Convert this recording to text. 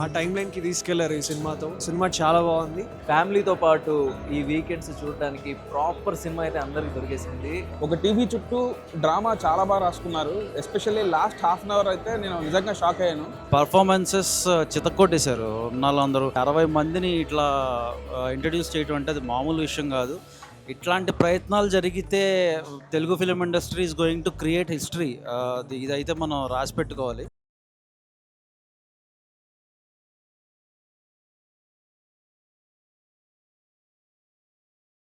ఆ టైం లైన్కి తీసుకెళ్లారు ఈ సినిమాతో. సినిమా చాలా బాగుంది. ఫ్యామిలీతో పాటు ఈ వీకెండ్స్ చూడడానికి ప్రాపర్ సినిమా అయితే అందరికి దొరికేసింది. ఒక టీవీ చుట్టూ డ్రామా చాలా బాగా రాసుకున్నారు. Especially last half an hour అయితే నేను నిజంగా షాక్ అయ్యాను. పర్ఫార్మెన్సెస్ చితక్కొట్టేశారు ఉన్నోళ్ళందరూ. 60 మందిని ఇట్లా ఇంట్రడ్యూస్ చేయడం అంటే అది మామూలు విషయం కాదు. ఇట్లాంటి ప్రయత్నాలు జరిగితే Telugu film industry is going to create history. ఇదైతే మనం రాసి పెట్టుకోవాలి.